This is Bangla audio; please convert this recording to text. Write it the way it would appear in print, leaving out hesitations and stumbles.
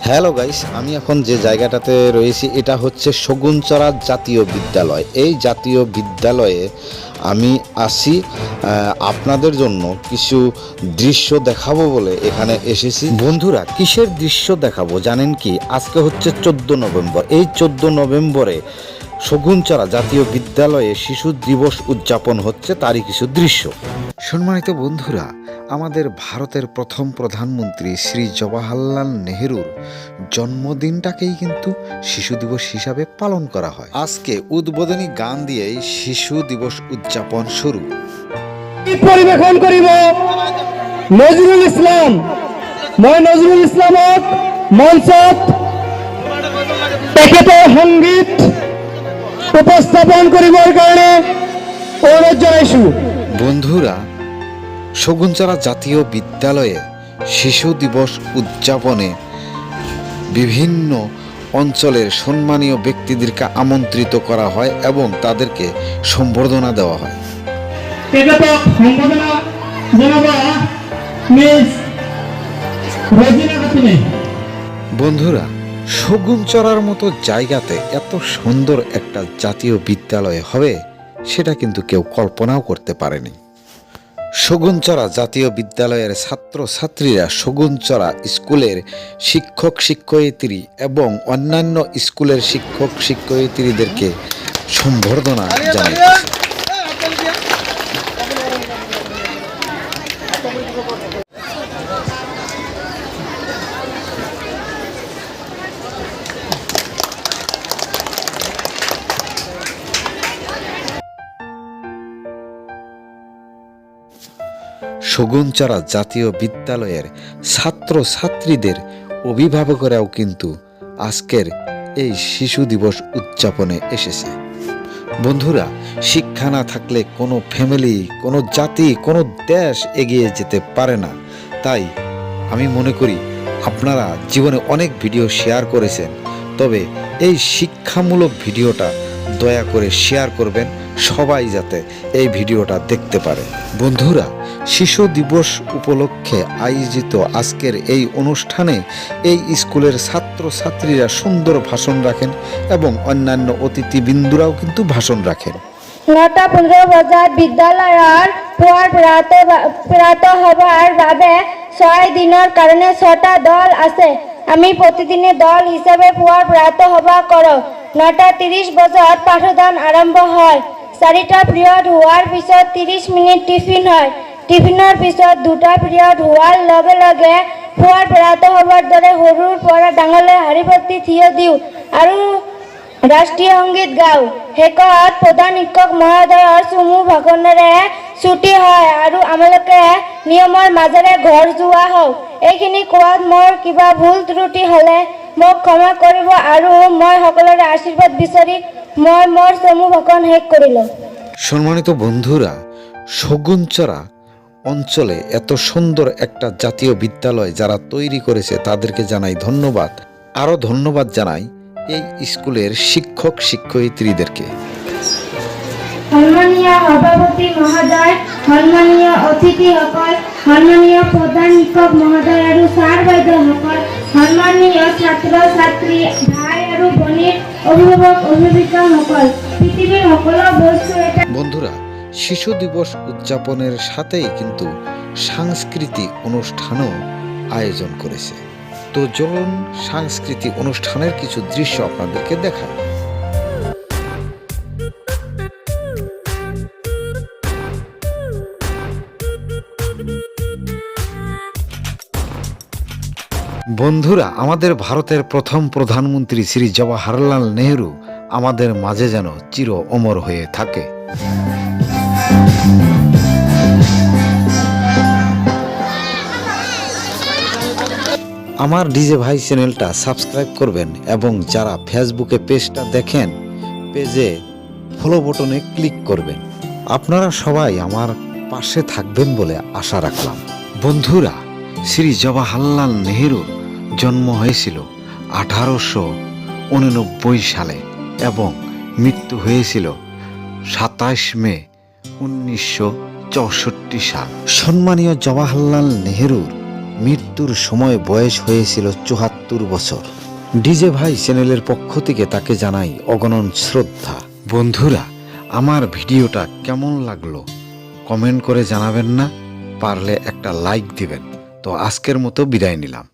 হ্যালো গাইস, আমি এখন যে জায়গাটাতে রয়েছি এটা হচ্ছে শগুনচড়া জাতীয় বিদ্যালয়। এই জাতীয় বিদ্যালয়ে আমি আসি আপনাদের জন্য কিছু দৃশ্য দেখাবো বলে এখানে এসেছি। বন্ধুরা, কিসের দৃশ্য দেখাবো জানেন কি? আজকে হচ্ছে 14 নভেম্বর। এই 14 নভেম্বরে শগুনচড়া জাতীয় বিদ্যালয়ে শিশু দিবস উদযাপন হচ্ছে, তারই কিছু দৃশ্য। সম্মানিত বন্ধুরা, আমাদের ভারতের প্রথম প্রধানমন্ত্রী শ্রী জওয়াহরলাল নেহেরুর জন্মদিনটাকেই কিন্তু শিশু দিবস হিসাবে পালন করা হয়। আজকে উদ্বোধনী গান দিয়েই শিশু দিবস উদযাপন শুরু। পরিবেশন করিব নজরুল ইসলাম। মই নজরুল ইসলামক মঞ্চত তেখেতৰ সংগীত উপস্থাপন কৰিবৰ কাৰণে অনুৰোধ জনাইছোঁ। বন্ধুরা, শগুনচড়া জাতীয় বিদ্যালয়ে শিশু দিবস উদযাপনে বিভিন্ন অঞ্চলের সম্মানীয় ব্যক্তিদেরকে আমন্ত্রিত করা হয় এবং তাদেরকে সম্বর্ধনা দেওয়া হয়। তেখেতক সম্বৰ্ধনা জনাব মিস রজিনা খাতুনে। বন্ধুরা, শগুনচড়ার মতো জায়গাতে এত সুন্দর একটা জাতীয় বিদ্যালয় হবে সেটা কিন্তু কেউ কল্পনাও করতে পারেনি। শগুনচড়া জাতীয় বিদ্যালয়ের ছাত্রছাত্রীরা শগুনচড়া স্কুলের শিক্ষক শিক্ষয়িত্রী এবং অন্যান্য স্কুলের শিক্ষক শিক্ষয়িত্রীদেরকে সম্বর্ধনা জানাচ্ছে। শগুনচড়া জাতীয় বিদ্যালয়ের ছাত্রছাত্রীদের অভিভাবকরাও কিন্তু আজকের এই শিশু দিবস উদযাপনে এসেছে। বন্ধুরা, শিক্ষা না থাকলে কোনো ফ্যামিলি, কোনো জাতি, কোনো দেশ এগিয়ে যেতে পারে না। তাই আমি মনে করি আপনারা জীবনে অনেক ভিডিও শেয়ার করেছেন, তবে এই শিক্ষামূলক ভিডিওটা দয়া করে শেয়ার করবেন, সবাই যাতে এই ভিডিওটা দেখতে পারে। বন্ধুরা, শিশু দিবস উপলক্ষে আয়োজিত আজকের এই অনুষ্ঠানে এই স্কুলের ছাত্রছাত্রীরা সুন্দর ভাষণ রাখেন এবং অন্যান্য অতিথিবৃন্দরাও কিন্তু ভাষণ রাখেন। 9:15 বজাত বিদ্যালয়ৰ পুৱাৰ প্ৰাত সভাৰ বাবে 6 দিনৰ কাৰণে 6টা দল আছে। আমি প্ৰতিদিনে দল হিচাপে পুৱাৰ প্ৰাত সভা কৰোঁ। 9:30 বজাত পাঠদান আৰম্ভ হয়। 4টা পিৰিয়ড হোৱাৰ পিছত 30 মিনিট টিফিন হয়। টিফিনৰ পিছত 2টা পিৰিয়ড হোৱাৰ লগে লগে পুৱাৰ প্ৰাত সভাৰ দৰে সৰুৰ পৰা ডাঙৰলৈ শাৰী পাতি থিয় দিওঁ আৰু ৰাষ্ট্ৰীয় সংগীত গাওঁ। শেষত প্ৰধান শিক্ষক মহোদয়ৰ চমু ভাষণেৰে ছুটি হয় আৰু আমালোকে নিয়মৰ মাজেৰে ঘৰ যোৱা হওঁ। এইখিনি কোৱাত মোৰ কিবা ভুল ত্ৰুটি হ'লে মোক ক্ষমা কৰিব আৰু মই সকলোৰে আশীৰ্বাদ বিচাৰি মই মোৰ চমু ভাষণ শেষ কৰিলোঁ। সম্মানিত বন্ধুরা, শগুনচড়া অঞ্চলে এত সুন্দর একটা জাতীয় বিদ্যালয় যারা তৈরি করেছে তাদেরকে জানাই ধন্যবাদ। আরও ধন্যবাদ জানাই এই স্কুলের শিক্ষক শিক্ষয়িত্রীদেরকে। সন্মানীয় সভাপতি মহোদয়, সন্মানীয় অতিথিসকল, সন্মানীয় প্ৰধান শিক্ষক মহোদয় আৰু ছাৰ বাইদেউসকল, সন্মানীয় ছাত্ৰ ছাত্ৰী ভাই আৰু ভনীৰ অভিভাৱক অভিভাৱিকাসকল, পৃথিৱীৰ সকলো বস্তু এটা। বন্ধুরা, শিশু দিবস উদযাপনের সাথেই কিন্তু সাংস্কৃতিক অনুষ্ঠানও আয়োজন করেছে। তো চলুন সাংস্কৃতিক অনুষ্ঠানের কিছু দৃশ্য আপনাদেরকে দেখায়। বন্ধুরা, আমাদের ভারতের প্রথম প্রধানমন্ত্রী শ্রী জওয়াহরলাল নেহেরু আমাদের মাঝে যেন চির অমর হয়ে থাকে। আমার ডিজে ভাই চ্যানেলটা সাবস্ক্রাইব করবেন এবং যারা ফেসবুকে পেজটা দেখেন পেজে ফলো বাটনে ক্লিক করবেন। আপনারা সবাই আমার পাশে থাকবেন বলে আশা রাখলাম। বন্ধুরা, শ্রী জওয়াহরলাল নেহেরুর জন্ম হয়েছিল 1889 সালে এবং মৃত্যু হয়েছিল 27 মে 1964 সাল। সম্মানীয় জওয়াহরলাল নেহেরুর মৃত্যুর সময় বয়স হয়েছিল ৭৪ বছর। ডিজে ভাই চ্যানেলের পক্ষ থেকে তাকে জানাই অগণন শ্রদ্ধা। বন্ধুরা, আমার ভিডিওটা কেমন লাগলো কমেন্ট করে জানাবেন না? পারলে একটা লাইক দিবেন। তো আজকের মতো বিদায় নিলাম।